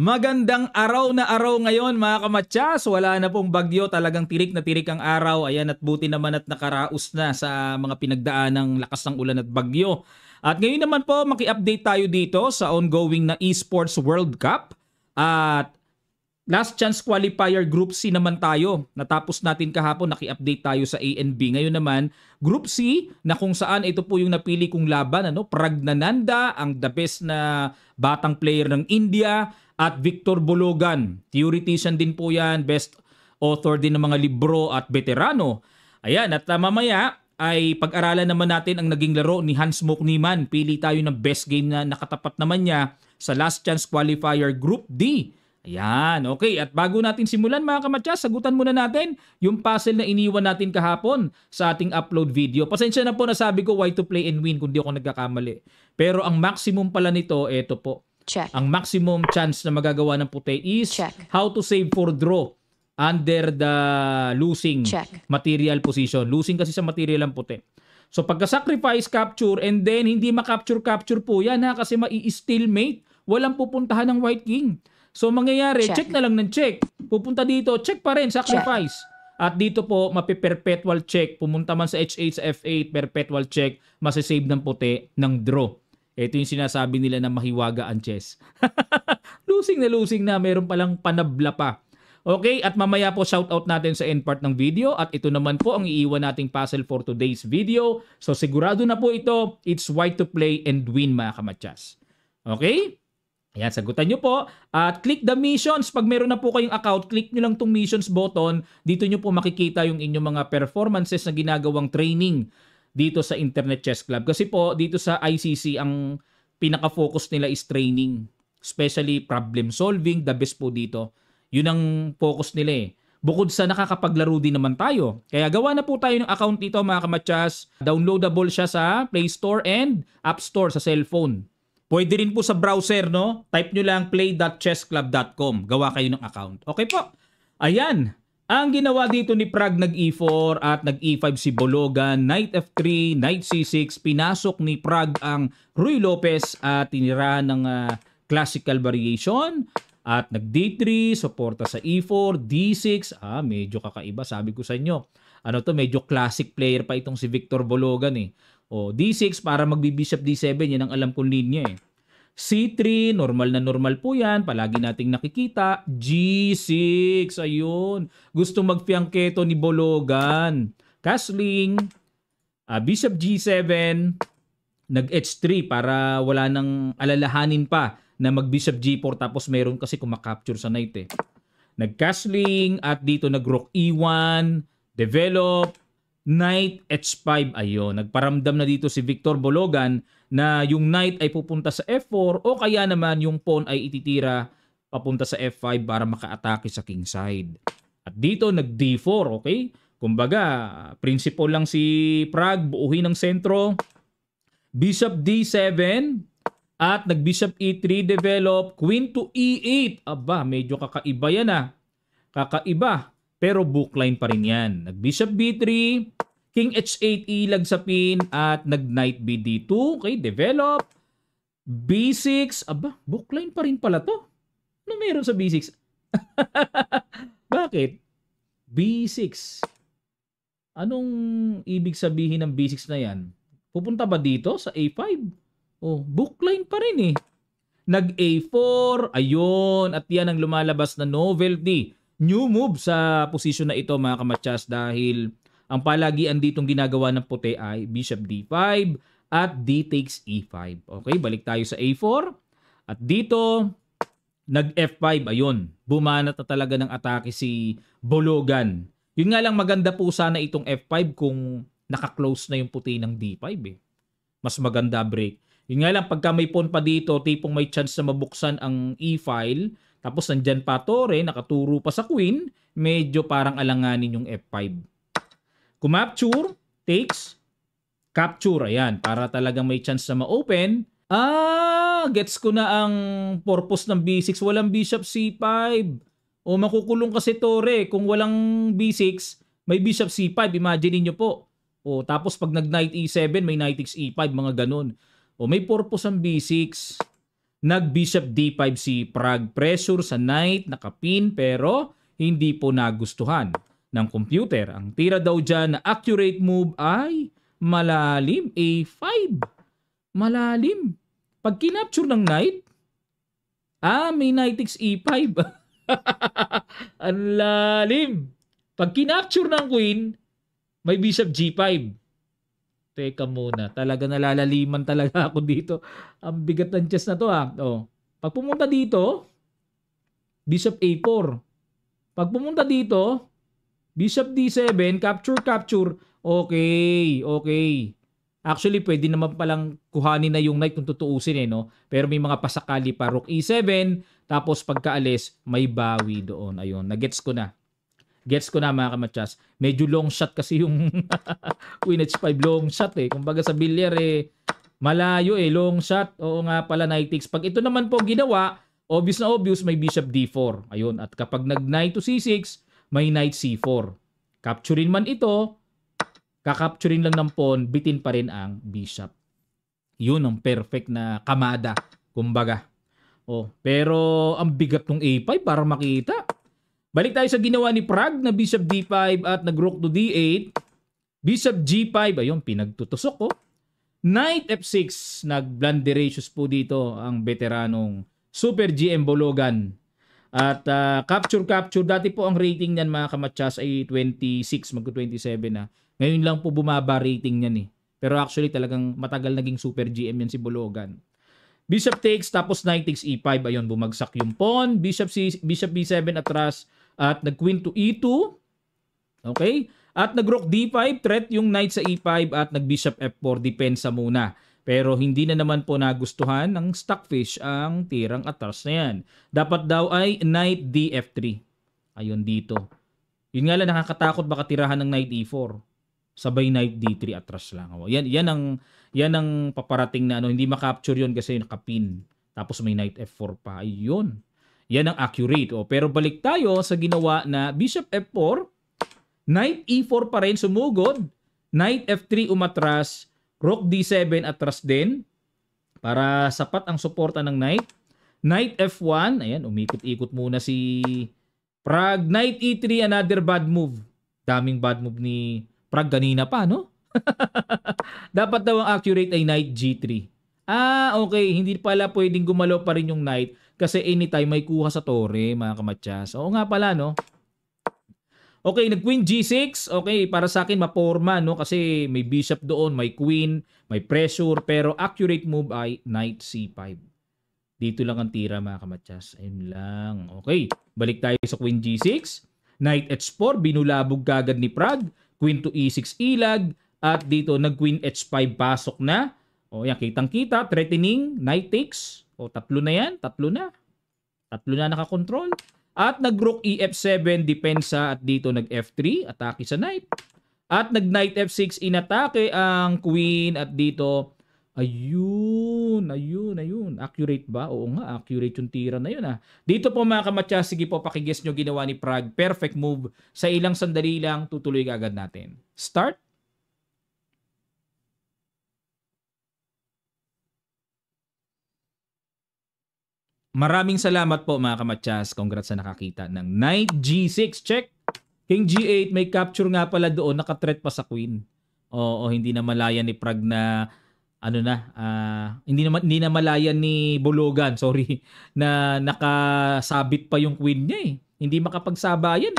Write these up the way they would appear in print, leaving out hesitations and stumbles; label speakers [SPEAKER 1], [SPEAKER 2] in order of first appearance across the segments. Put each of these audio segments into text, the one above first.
[SPEAKER 1] Magandang araw na araw ngayon mga kamatyas. Wala na pong bagyo, talagang tirik na tirik ang araw. Ayan, at buti naman at nakaraos na sa mga pinagdaan ng lakas ng ulan at bagyo. At ngayon naman po, maki-update tayo dito sa ongoing na Esports World Cup. At last chance qualifier Group C naman tayo. Natapos natin kahapon, naki-update tayo sa A and B. Ngayon naman, Group C na kung saan ito po yung napili kong laban. Pragnananda, ang the best na batang player ng India, at Victor Bologan. Theoretician din po yan, best author din ng mga libro at veterano. Ayan, at mamaya ay pag-aralan naman natin ang naging laro ni Hans Mokniman. Pili tayo ng best game na nakatapat naman niya sa last chance qualifier Group D. Ayan, okay. At bago natin simulan mga kamatyas, sagutan muna natin yung puzzle na iniwan natin kahapon sa ating upload video. Pasensya na po na sabi ko why to play and win kung di ako nagkakamali. Pero ang maximum pala nito, eto po.
[SPEAKER 2] Check.
[SPEAKER 1] Ang maximum chance na magagawa ng puti is
[SPEAKER 2] Check.
[SPEAKER 1] how to save for draw under the losing
[SPEAKER 2] Check.
[SPEAKER 1] material position. Losing kasi sa material ang puti. So pagka-sacrifice capture and then hindi ma-capture po yan kasi mai-stalemate. Walang pupuntahan ng White King. So mangyayari, check na lang ng check. Pupunta dito, check pa rin, sacrifice. At dito po, mape-perpetual check. Pumunta man sa H8, sa F8, perpetual check, masasave ng puti ng draw. Ito yung sinasabi nila na mahiwaga ang chess. Losing na, meron palang panabla pa. Okay, at mamaya po shoutout natin sa end part ng video. At ito naman po ang iiwan nating puzzle for today's video. So sigurado na po ito, it's white to play and win mga kamatyas. Okay? Ayan, sagutan nyo po. At click the missions. Pag meron na po kayong account, click nyo lang tong missions button. Dito nyo po makikita yung inyong mga performances na ginagawang training dito sa Internet Chess Club. Kasi po, dito sa ICC, ang pinaka-focus nila is training. Especially problem solving, the best po dito. Yun ang focus nila eh. Bukod sa nakakapaglaro din naman tayo. Kaya gawa na po tayo ng account dito mga kamatyas. Downloadable siya sa Play Store and App Store sa cellphone. Pwede rin po sa browser, no? Type nyo lang play.chessclub.com. Gawa kayo ng account. Okay po. Ayan. Ang ginawa dito ni Prag nag-E4 at nag-E5 si Bologan, Knight F3, Knight C6, pinasok ni Prag ang Ruy Lopez at tinirahan ng classical variation at nag-D3, suporta sa E4, D6, medyo kakaiba sabi ko sa inyo. Ano to, medyo classic player pa itong si Victor Bologan eh. O D6 para magbi-bishop D7, yan ang alam kong linya eh. C3, normal na normal po yan. Palagi nating nakikita. G6, ayun. Gusto magfiangketo ni Bologan. Castling. Bishop G7. Nag-H3 para wala nang alalahanin pa na mag-Bishop G4 tapos meron kasi kumakapture sa knight eh. Nag-castling at dito nag-Rook E1. Develop. Knight H5. Ayun. Nagparamdam na dito si Victor Bologan na yung knight ay pupunta sa F4 o kaya naman yung pawn ay ititira papunta sa F5 para maka-atake sa king side. At dito nag-D4, okay? Kumbaga, principle lang si Prag, buuhin ng sentro. Bishop D7 at nag-Bishop E3 develop, Queen to E8. Aba, medyo kakaiba yan Kakaiba, pero bookline pa rin yan. Nag-Bishop B3, King H8 ilag sa pin at nag-Knight BD2. Okay, develop. B6. Aba, bookline pa rin pala to. Ano meron sa B6? Bakit? B6. Anong ibig sabihin ng B6 na yan? Pupunta ba dito sa A5? Oh, bookline pa rin eh. Nag-A4. Ayun. At yan ang lumalabas na novelty. New move sa position na ito mga kamatyas dahil ang palagian ditong ginagawa ng puti ay Bishop D5 at D takes E5. Okay, balik tayo sa A4. At dito, nag-F5. Ayun, bumanat na talaga ng atake si Bologan. Yun nga lang maganda po sana itong F5 kung naka-close na yung puti ng D5 eh. Mas maganda break. Yun nga lang pagka may pawn pa dito, tipong may chance na mabuksan ang E-file, tapos nandyan pa tore, nakaturo pa sa queen, medyo parang alanganin yung F5. Kumapture, takes, capture. Ayan, para talagang may chance na ma-open. Gets ko na ang purpose ng B6. Walang Bishop C5. O makukulong kasi tore. Kung walang B6, may Bishop C5. Imagine niyo po. O tapos pag nag-Knight E7, may Knight E5, mga ganun. O may purpose ang B6. Nag-bishop d5 si Prague. Pressure sa knight, nakapin, pero hindi po nagustuhan ng computer. Ang tira daw dyan na accurate move ay malalim. A5. Malalim. Pag kinapture ng knight, may knight takes e5. Ang lalim. Pag kinapture ng queen, may bishop g5. Teka muna. Talaga nalalaliman talaga ako dito. Ang bigat ng chess na to Pag pumunta dito, bishop a4. Pag pumunta dito, bishop d7, capture. Okay. Actually, pwede naman palang kuhanin na yung knight kung tutuusin no? Pero may mga pasakali pa. Rook e7, tapos pagkaalis, may bawi doon. Ayun, nagets ko na. Gets ko na mga kamatsas. Medyo long shot kasi yung Queen H5 long shot Kumbaga sa bilyar malayo long shot. Oo nga pala, knight takes. Pag ito naman po ginawa, obvious na obvious, may bishop d4. Ayun. At kapag nag-knight to c6, may knight c4. Capturein man ito, kakapturein lang ng pawn, bitin pa rin ang bishop. Yun ang perfect na kamada. Kumbaga. Pero ang bigat ng a5 para makita. Balik tayo sa ginawa ni Prague na bishop d5 at nag-rook to d8. Bishop g5, ayun, pinagtutusok Knight f6, nag-blunderacious po dito ang veteranong Super GM Bologan. At capture. Dati po ang rating niyan mga kamatsas ay 26, mag-27 na. Ngayon lang po bumaba rating niyan Pero actually talagang matagal naging Super GM yan si Bologan. Bishop takes, tapos knight takes e5. Ayun, bumagsak yung pawn. Bishop b7 atras. At nag-queen to e2. Okay? At nag-rook d5. Threat yung knight sa e5. At nag-bishop f4. Depensa muna. Pero hindi na naman po nagustuhan ng stockfish ang tirang atras na yan. Dapat daw ay knight df3. Ayun dito. Yun nga lang, nakakatakot baka tirahan ng knight e4. Sabay knight d3 atras lang. Yan ang paparating na hindi ma-capture yun kasi nakapin. Tapos may knight f4 pa. Ayun. Yan ang accurate. Pero balik tayo sa ginawa na bishop f4, knight e4 pa rin sumugod, knight f3 umatras, rook d7 atras din para sapat ang suporta ng knight. Knight f1, ayan, umikot-ikot muna si Prague. Knight e3, another bad move. Daming bad move ni Prague kanina pa, no? Dapat daw ang accurate ay knight g3. Okay. Hindi pala pwedeng gumalaw pa rin yung knight kasi anytime may kuha sa tore, mga kamatsas. Oo nga pala, no? Okay, nag-queen g6. Okay, para sa akin maporma, no? Kasi may bishop doon, may queen, may pressure. Pero accurate move ay knight c5. Dito lang ang tira, mga kamatsas. Ayun lang. Okay, balik tayo sa queen g6. Knight h4, binulabog kagad ni Prague. Queen to e6 ilag. At dito, nag-queen h5, pasok na. Yan, kitang-kita, threatening, knight takes. Tatlo na yan, tatlo na nakakontrol. At nag-rook ef7, depensa, at dito nag-f3, atake sa knight. At nag-knight f6, inatake ang queen, at dito, ayun. Accurate ba? Oo nga, accurate yung tira na yun Dito po mga kamatsas, sige po, pakiguess nyo ginawa ni Prague. Perfect move. Sa ilang sandali lang, tutuloy agad natin. Start. Maraming salamat po mga kamatsas. Congrats sa nakakita ng knight g6. Check. King g8. May capture nga pala doon. Naka-threat pa sa queen. Hindi na malaya ni Prague na hindi na malaya ni Bologan. Sorry. Na nakasabit pa yung queen niya Hindi makapagsabayan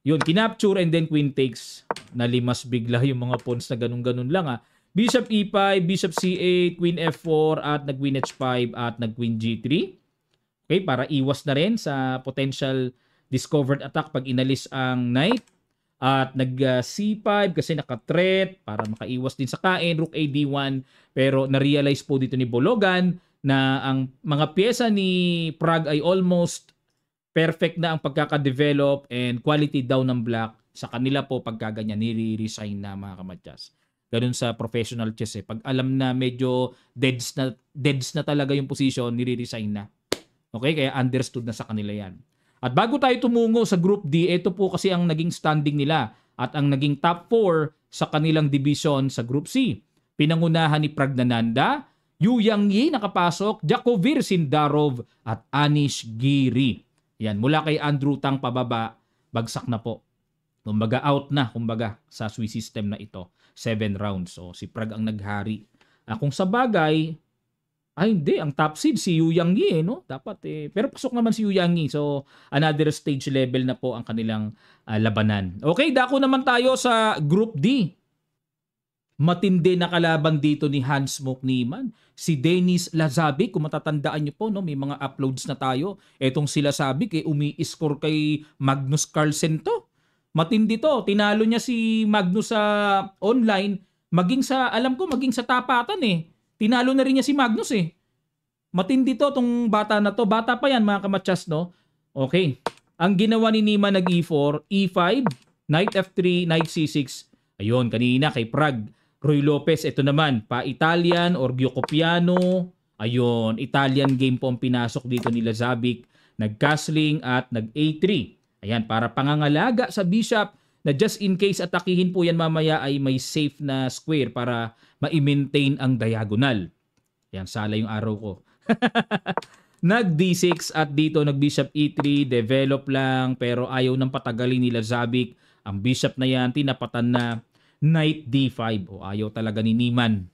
[SPEAKER 1] Yun. Kinapture and then queen takes. Nalimas bigla yung mga pawns na ganun-ganun lang Bishop e5, bishop c8, queen f4 at nag-queen h5 at nag-queen g3. Okay, para iwas na rin sa potential discovered attack pag inalis ang knight. At nag-c5 kasi naka-threat para makaiwas din sa kain. Rook a d1. Pero na-realize po dito ni Bologan na ang mga pyesa ni Prague ay almost perfect na ang pagkakadevelop and quality down ng black. Sa kanila po pagkaganyan, nire-resign na mga kamatsas. Ganun sa professional chess Pag alam na medyo deads na talaga yung position, nire-resign na. Okay, kaya understood na sa kanila yan. At bago tayo tumungo sa Group D, ito po kasi ang naging standing nila at ang naging top 4 sa kanilang division sa Group C. Pinangunahan ni Pragnananda, Yu Yangyi nakapasok, Jakovir Sindarov at Anish Giri. Yan, mula kay Andrew Tang pababa, bagsak na po. Kumbaga out na, kumbaga sa Swiss system na ito. 7 rounds. So si Prag ang naghari. Kung sa bagay, hindi, ang top seed si Yu Yangyi no? Dapat pero pasok naman si Yu Yangyi. So another stage level na po ang kanilang labanan. Okay, dako naman tayo sa Group D. Matindi na kalaban dito ni Hans Niemann. Si Denis Lazabic, kung matatandaan nyo po, no, may mga uploads na tayo. Etong si Lazabic, umi-score kay Magnus Carlsen to. Matindi to. Tinalo niya si Magnus sa online. Maging sa, alam ko, maging sa tapatan eh. Tinalo na rin niya si Magnus eh. Matindi to, tong bata na to. Bata pa yan, mga kamatsas, no? Okay. Ang ginawa ni Niemann nag-E4, E5, Knight F3, Knight C6. Ayun, kanina kay Prag. Roy Lopez, ito naman, pa-Italian or Giocopiano. Ayun, Italian game po ang pinasok dito ni Lazabic. Nag-castling at nag-A3. Ayan, para pangangalaga sa bishop na just in case atakihin po yan mamaya ay may safe na square para ma-maintain ang diagonal. Ayan, sala yung araw ko. Nag-D6 at dito nag-bishop E3, develop lang pero ayaw nang patagalin ni Lazabic. Ang bishop na yan, tinapatan na. Knight D5. Ayaw talaga ni Niemann.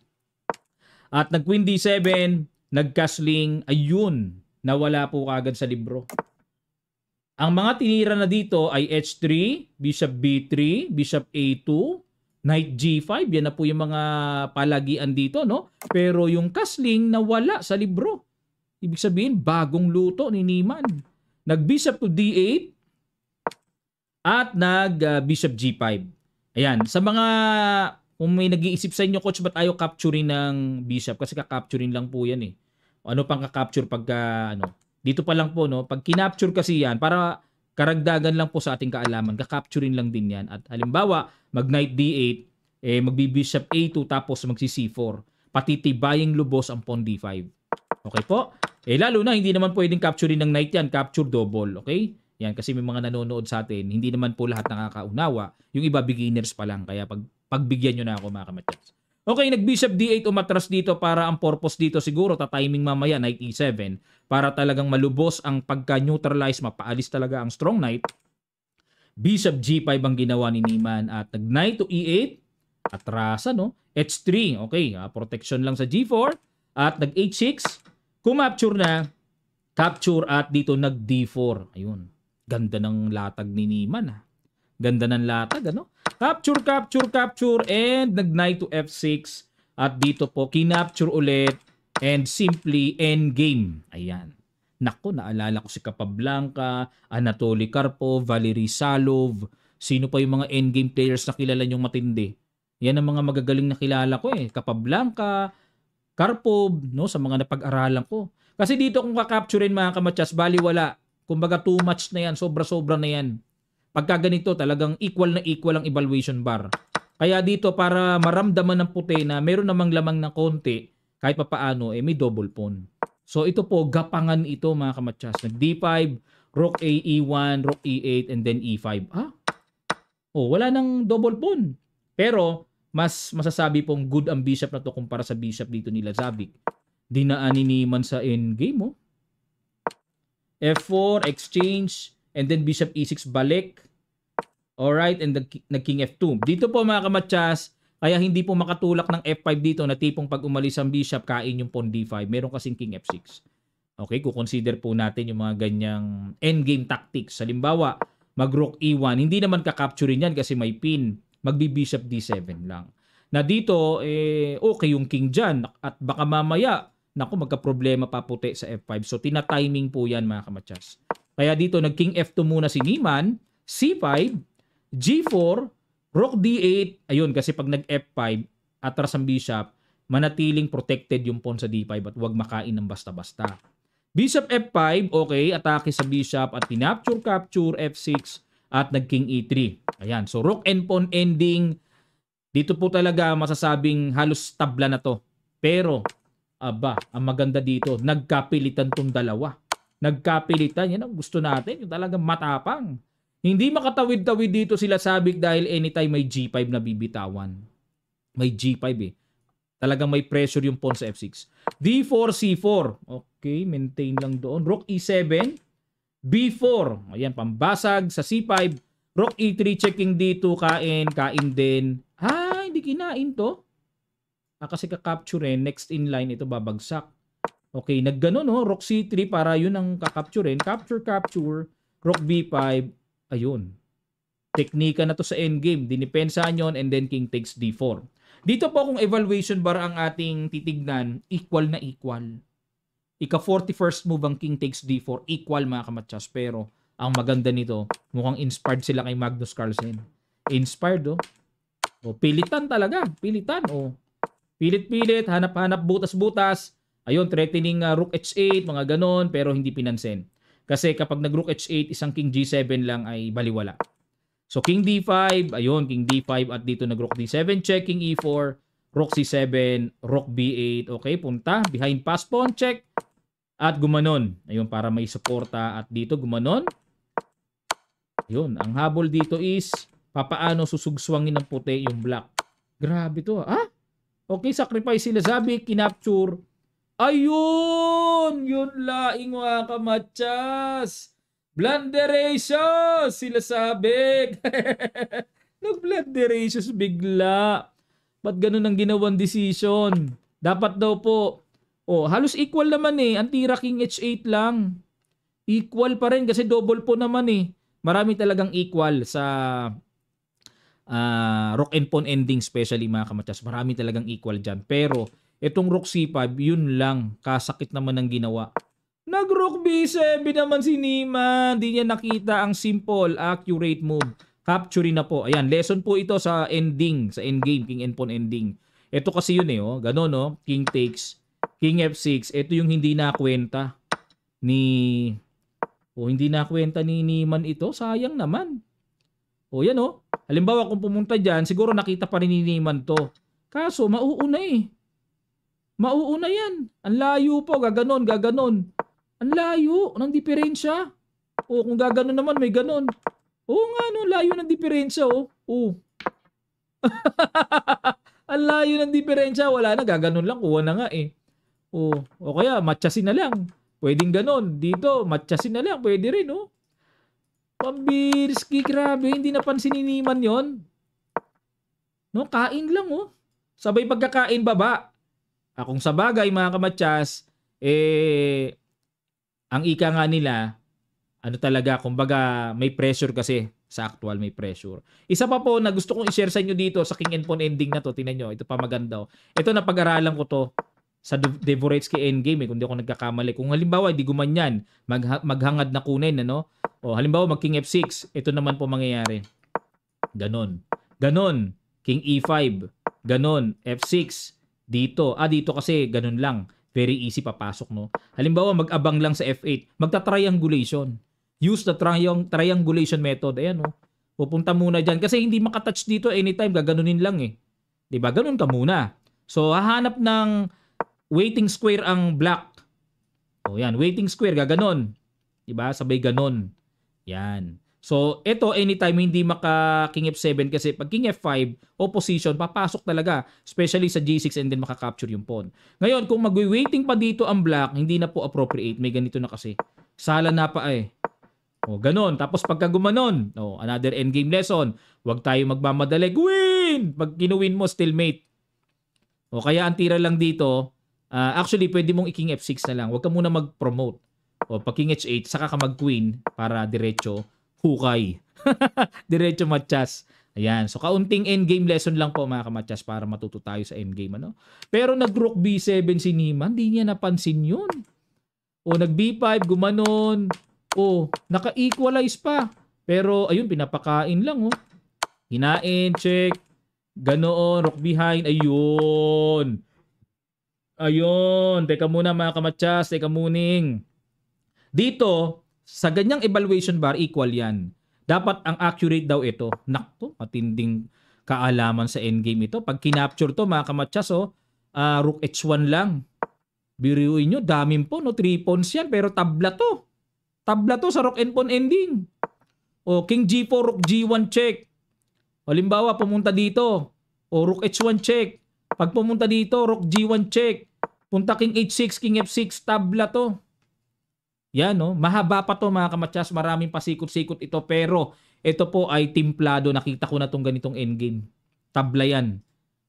[SPEAKER 1] At nag-Queen D7, nag-castling, ayun, nawala po kagad sa libro. Ang mga tinira na dito ay H3, Bishop B3, Bishop A2, Knight G5. Yan na po yung mga palagian dito, no? Pero yung castling nawala sa libro. Ibig sabihin, bagong luto ni Niemann. Nag-Bishop to D8 at nag-Bishop G5. Ayan, sa mga, kung may nag-iisip sa inyo, coach, ba't ayaw capturing ng bishop? Kasi ka-capturing lang po yan eh. Ano pang ka-capture pagka, dito pa lang po, no? Pag kinapture kasi yan, para karagdagan lang po sa ating kaalaman, ka-capturing lang din yan. At halimbawa, mag-knight D8, magbi-bishop A2, tapos magsi-C4. Patitibayang lubos ang pawn D5. Okay po? Lalo na, hindi naman pwedeng capturing ng knight yan, capture double, okay? Yan, kasi may mga nanonood sa atin, hindi naman po lahat nakakaunawa. Yung iba, beginners pa lang. Kaya pagbigyan nyo na ako, mga kamatyas. Okay, nag-Bishop D8 umatras dito para ang purpose dito siguro, ta-timing mamaya, Knight E7, para talagang malubos ang pagka-neutralize, mapaalis talaga ang strong knight. Bishop G5 ang ginawa ni Niemann at nag-Knight to E8, atrasa, no? H3, okay, protection lang sa G4, at nag-H6, kumapture na, capture at dito nag-D4, ayun. Ganda ng latag ni Niemann. Ganda ng latag, ano? Capture, capture, capture, and nag-knight to F6. At dito po, kinapture ulit, and simply endgame. Ayan. Naku, naalala ko si Capablanca, Anatoly Karpov, Valery Salov. Sino pa yung mga endgame players na kilala nyong matindi? Yan ang mga magagaling na kilala ko eh. Capablanca, Karpov, no? Sa mga napag-aralan ko. Kasi dito kung kakapturein mga kamatyas, baliwala. Kumbaga too much na yan, sobra-sobra na yan. Pagka ganito talagang equal na equal ang evaluation bar. Kaya dito para maramdaman ng puti na meron namang lamang na konti, kahit pa paano, may double pawn. So ito po, gapangan ito mga kamatyas. Nag-D5, Rook A, E1, Rook E8, and then E5. Wala nang double pawn. Pero mas masasabi pong good ang bishop na to kumpara sa bishop dito ni Lazabic. Dinaan ni Niemann sa endgame, F4, exchange, and then bishop E6 balik. Alright, and nag-king F2. Dito po mga kamatyas, kaya hindi po makatulak ng F5 dito na tipong pag umalis ang bishop, kain yung pawn D5. Meron kasing king F6. Okay, kukonsider po natin yung mga ganyang endgame tactics. Halimbawa, mag-rook E1. Hindi naman kakapturin yan kasi may pin. Magbi-bishop D7 lang. Na dito, okay yung king dyan. At baka mamaya, magka-problema pa puti sa F5. So, tina-timing po yan mga kamatyas. Kaya dito, nag-king F2 muna si Niemann, C5, G4, Rook D8. Ayun, kasi pag nag-F5, atras ang bishop, manatiling protected yung pawn sa D5 at huwag makain ng basta-basta. Bishop F5, okay, atake sa bishop at tinapture-capture F6 at nag-king E3. Ayan, so Rook and pawn ending. Dito po talaga masasabing halos tabla na to. Pero, ang maganda dito, nagkapilitan tong dalawa. Nagkapilitan, yan ang gusto natin, yung talagang matapang. Hindi makatawid-tawid dito sila Lazabic dahil anytime may G5 na bibitawan. May G5 Talagang may pressure yung pawn sa F6. D4, C4. Okay, maintain lang doon. Rook E7, B4. Ayan, pambasag sa C5. Rook E3, checking D2, kain din. Hindi kinain to. Kasi kakapturein. Next in line, ito babagsak. Okay, nagganon, no? Rook C3 para yun ang kakapturein. Capture. Rook B5. Ayun. Teknika na to sa endgame. Dinipensahan yun and then king takes D4. Dito po kung evaluation bar ang ating titignan, equal na equal. Ika 41st move ang king takes D4, equal mga kamatsas. Pero ang maganda nito, mukhang inspired sila kay Magnus Carlsen. Inspired, oh. Pilitan talaga. Pilitan, oh. Pilit-pilit, hanap-hanap, butas-butas. Ayun, threatening rook H8, mga ganon, pero hindi pinansin. Kasi kapag nag-rook H8, isang king G7 lang ay baliwala. So, king D5, ayun, king D5 at dito nag-rook D7, check, king E4, rook C7, rook B8, okay, punta, behind pass pawn, check, at gumanon. Ayun, para may suporta at dito gumanon. Ayun, ang habol dito is, papaano susugswangin ng puti yung black. Grabe to, Okay, sacrifice sila, sabi, kinapture. Ayun! Yun laing mga kamatsas. Blunderations! Sila sabi. Nag-blunderations bigla. Ba't ganun ang ginawang decision? Dapat daw po. Halos equal naman eh. Ang tira king H8 lang. Equal pa rin kasi double po naman eh. Marami talagang equal sa rook and pawn ending, especially mga kamatsas. Marami talagang equal dyan. Pero itong rook C5, yun lang. Kasakit naman ang ginawa. Nag-rook B7 naman si Niemann. Hindi niya nakita ang simple, accurate move. Capturing na po. Ayan, lesson po ito sa ending, sa endgame, king and pawn ending. Ito kasi yun eh, gano'n, no? King takes, king F6. Ito yung hindi nakwenta ni Niemann ito. Sayang naman. Yan halimbawa kung pumunta dyan, siguro nakita pa rin ni Niemann to. Kaso, mauuna eh. Mauuna yan. Ang layo po, gaganon. Ang layo ng diferensya. Kung gaganon naman, may ganon. Nga, layo ng diferensya, Ang layo ng diferensya, wala na, gaganon lang, kuha na nga eh. O kaya, matchasin na lang. Pwedeng ganon. Dito, matchasin na lang, pwede rin, Pambirski, grabe, hindi napansin ni Niemann yun. Kain lang, Sabay pagkakain, baba. Kung sa bagay, mga kamatsas, ang ika nga nila, talaga, kumbaga, may pressure kasi sa actual, may pressure. Isa pa po na gusto kong i-share sa inyo dito sa king and pawn ending na to, tingnan nyo, ito pa maganda. Ito, napag-aralan ko to sa Dvoretsky endgame, kung di ako nagkakamali. Kung halimbawa, di gumanyan, maghangad na kunin, halimbawa, mag king F6, ito naman po mangyayari. Ganon. King E5. Ganon. F6. Dito kasi ganun lang. Very easy papasok, Halimbawa, mag-abang lang sa F8. Magta-triangulation. Use the triangulation method. Ayan, Pupunta muna dyan. Kasi hindi makatouch dito anytime. Gaganunin lang eh. Diba? Ganun ka muna. So, hahanap ng waiting square ang black. Yan. Waiting square. Gaganon. Diba? Sabay ganon. Yan. So, ito, anytime hindi maka king F7 kasi pag king F5, opposition, papasok talaga. Especially sa G6 and then makakapture yung pawn. Ngayon, kung mag-waiting pa dito ang black, hindi na po appropriate. May ganito na kasi. Sala na pa eh. Ganon. Tapos pagka gumanon, another endgame lesson. Huwag tayo magmamadali. Win! Pag kinuwin mo, stalemate. Kaya ang tira lang dito, actually, pwede mong i-king F6 na lang. Huwag ka muna mag-promote. Pag king H8, saka ka mag-queen para diretso. Hukay. Diretso matchas. Ayan. So, kaunting endgame lesson lang po mga kamatsas para matuto tayo sa endgame. Pero nag-rook B7 si Niemann, hindi niya napansin yun. Nag-B5, gumanon. Naka-equalize pa. Pero, ayun, pinapakain lang. Hinain, check. Ganoon, rook behind. Ayun. Teka muna mga kamatsas. Teka muning. Dito, sa ganyang evaluation bar, equal yan. Dapat ang accurate daw ito. Nakto, matinding kaalaman sa endgame ito. Pag kinapture to, mga kamatsas, rook H1 lang. Biruin nyo, daming po, 3 pawns yan, pero tabla to. Tabla to sa rook and pawn ending. King G4, rook G1 check. Halimbawa, pumunta dito. Rook H1 check. Pag pumunta dito, rook G1 check. Punta king H6, king F6, tabla to. Yan, no? Mahaba pa to mga kamatsas. Maraming pasikot-sikot ito. Pero ito po ay timplado. Nakita ko na tong ganitong endgame. Tabla yan.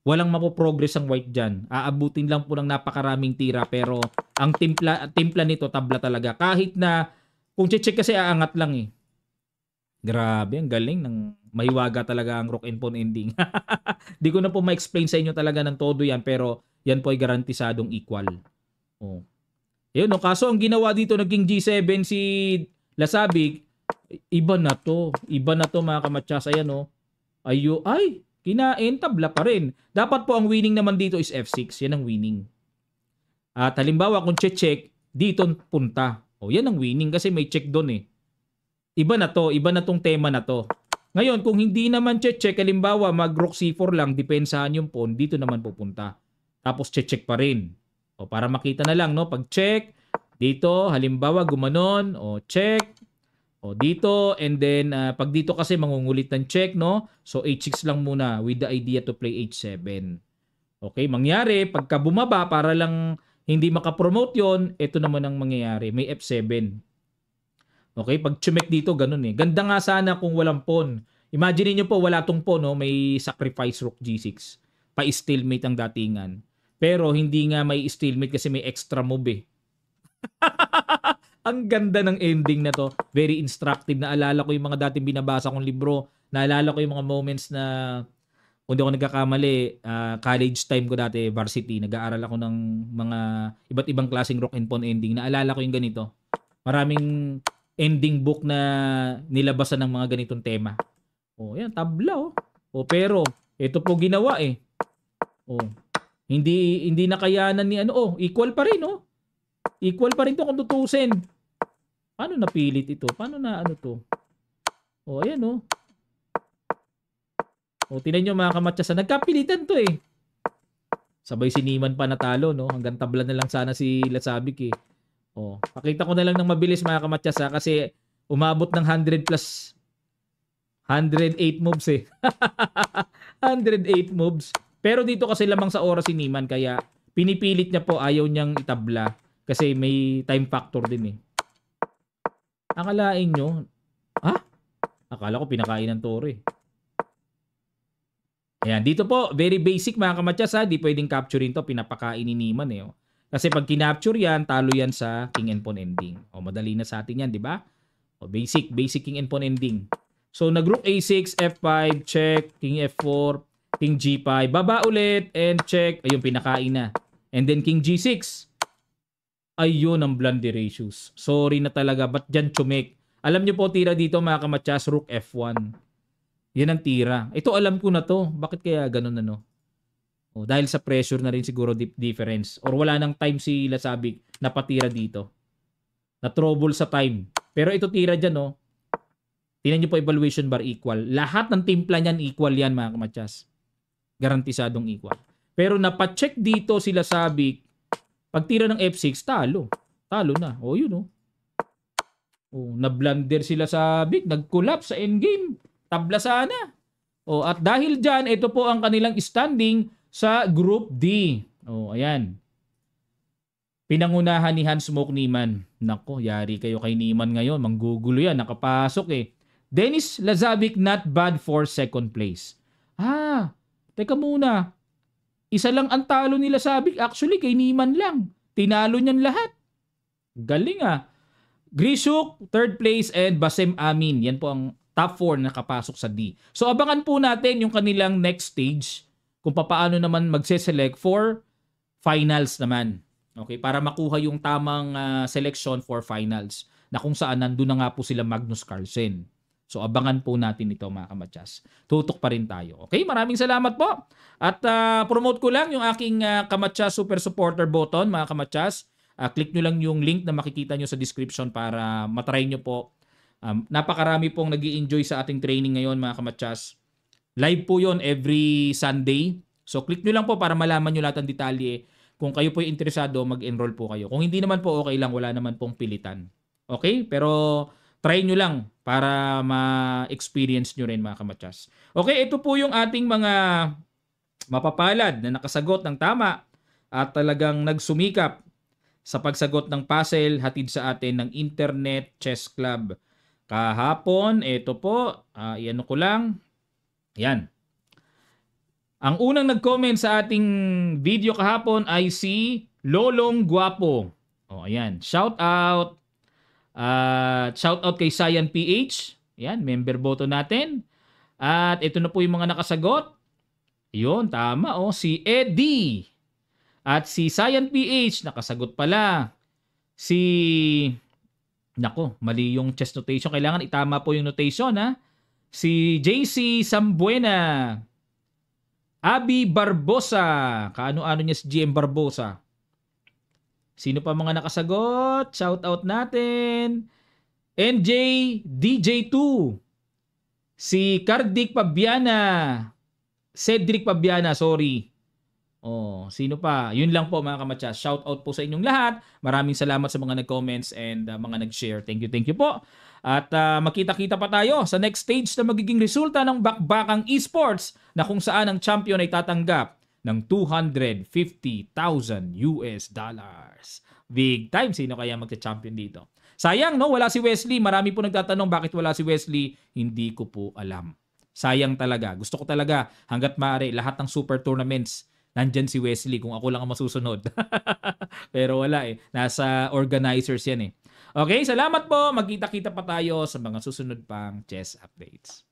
[SPEAKER 1] Walang mapoprogress ang white dyan. Aabutin lang po ng napakaraming tira. Pero ang timpla nito, tabla talaga. Kahit na, kung check kasi aangat lang eh. Grabe, ang galing ng mahiwaga talaga ang rook and pawn ending. Di ko na po ma-explain sa inyo talaga ng todo yan, pero yan po ay garantisadong equal. Oh. Yun, no? Kaso ang ginawa dito naging G7 si Lasabik, iba na to. Iba na to mga kamatsas. Ayan, no? Ay, kinain, tabla pa rin. Dapat po ang winning naman dito is F6. Yan ang winning. At halimbawa kung check, dito punta. O, yan ang winning kasi may check doon eh. Iba na to, iba na tong tema na to. Ngayon, kung hindi naman check, halimbawa mag-rook C4 lang, depensahan yung pawn, dito naman pupunta. Tapos check pa rin. O para makita na lang, no? Pag check, dito, halimbawa gumanon, o check, o dito, and then pag dito kasi mangungulit ng check, no? So H6 lang muna with the idea to play H7. Okay, mangyari, pagka bumaba, para lang hindi makapromote yon, ito naman ang mangyayari. May F7. Okay, pag chumek dito, ganun eh. Ganda nga sana kung walang pawn. Imagine niyo po, wala tong pawn, no? May sacrifice rook G6. Pa-stalemate ang datingan. Pero hindi nga may stalemate kasi may extra move eh. Ang ganda ng ending na to. Very instructive. Naalala ko yung mga dating binabasa kong libro. Naalala ko yung mga moments na, kung di ako nagkakamali, college time ko dati, varsity, nag-aaral ako ng mga iba't ibang klaseng rook and pawn ending. Naalala ko yung ganito. Maraming ending book na nilabasan ng mga ganitong tema. Oh, yan, tabla oh. Oh, pero ito po ginawa eh. Oh. Hindi nakayanan ni ano. Oh, equal pa rin oh. Equal pa rin to kung tutusin. Paano napilit ito? Paano na ano to? Oh, ayan oh. Oh, tingnan niyo mga kamatsasa, nagkapilitan to eh. Sabay si Niman pa natalo no. Hanggang tabla na lang sana si Lasabik eh. Oh, pakita ko na lang ng mabilis mga kamatsasa kasi umabot ng 100 plus 108 moves eh. 108 moves. Pero dito kasi lamang sa oras si Niman kaya pinipilit niya po, ayaw niyang itabla kasi may time factor din eh. Akalain nyo, akala ko pinakain ng toro eh. Ayan, dito po, very basic mga kamatsasa, di pwedeng capturein to, pinapakain ni Niman eh. Oh. Kasi pag kinapture yan, talo yan sa king and pawn ending. O madali na sa atin yan, di ba? O basic king and pawn ending. So nag-rook A6, F5, check, king F4, king G5, baba ulit, and check. Ayun, pinakain na. And then king G6. Ayun ang blunder ratios. Sorry na talaga, ba't dyan chumek? Alam nyo po, tira dito mga kamatsas, rook F1. Yan ang tira. Ito alam ko na to. Bakit kaya ganun ano? O, dahil sa pressure na rin siguro difference. Or wala nang time si Lasabik na patira dito. Na trouble sa time. Pero ito tira dyan, no? Tingnan nyo po evaluation bar equal. Lahat ng timpla niyan equal yan, mga kamatsas. Garantisadong equal. Pero napacheck dito si Lasabik. Pag tira ng F6, talo. Talo na. O, yun, no? O, na-blunder si Lasabik. Nag-collapse sa endgame. Tabla sana. O, at dahil dyan, ito po ang kanilang standing sa Group D. Oh, ayan. Pinangunahan ni Hans Smoke Niemann. Nako, yari kayo kay Niemann ngayon. Manggugulo yan. Nakapasok eh. Denis Lazavic not bad for second place. Teka muna. Isa lang ang talo ni Lazavic. Actually, kay Niemann lang. Tinalo niyan lahat. Galing ah. Grishuk, third place, and Basem Amin. Yan po ang top 4 na nakapasok sa D. So, abangan po natin yung kanilang next stage kung paano naman magse-select for finals naman. Okay, para makuha yung tamang selection for finals na kung saan nandun na nga po sila Magnus Carlsen. So abangan po natin ito mga kamatsas. Tutok pa rin tayo. Okay, maraming salamat po. At promote ko lang yung aking Kamatsas Super Supporter button mga kamatsas. Click nyo lang yung link na makikita nyo sa description para matry nyo po. Napakarami pong nag-i-enjoy sa ating training ngayon mga kamatsas. Live po yon every Sunday. So click nyo lang po para malaman nyo lahat ng detalye. Kung kayo po ay interesado, mag-enroll po kayo. Kung hindi naman po, okay lang. Wala naman pong pilitan. Okay? Pero try nyo lang para ma-experience nyo rin mga kamatsas. Okay, ito po yung ating mga mapapalad na nakasagot ng tama at talagang nagsumikap sa pagsagot ng puzzle hatid sa atin ng Internet Chess Club. Kahapon, ito po, iano ko lang. Yan. Ang unang nag-comment sa ating video kahapon ay si Lolong Guapo. O, ayan. Shout out. Shout out kay Sayan PH. Yan, member boto natin. At ito na po yung mga nakasagot. Yun, tama. Si Eddie. At si Sayan PH, nakasagot pala. Nako, mali yung chess notation. Kailangan itama po yung notation, ha? Si JC Sambuena. Abi Barbosa. Kaano-ano niya si GM Barbosa. Sino pa mga nakasagot? Shout out natin. NJ DJ2. Si Cardic Pabiana. Cedric Pabiana, sorry. Sino pa? Yun lang po mga kamatsas. Shout out po sa inyong lahat. Maraming salamat sa mga nag-comments and mga nag-share. Thank you po. At makita-kita pa tayo sa next stage na magiging resulta ng bakbakang esports na kung saan ang champion ay tatanggap ng $250,000 US. Big time. Sino kaya magka-champion dito? Sayang, no? Wala si Wesley. Marami po nagtatanong bakit wala si Wesley. Hindi ko po alam. Sayang talaga. Gusto ko talaga hanggat maaari lahat ng super tournaments nandyan si Wesley kung ako lang ang masusunod. Pero wala eh. Nasa organizers yan eh. Okay, salamat po. Magkita-kita pa tayo sa mga susunod pang chess updates.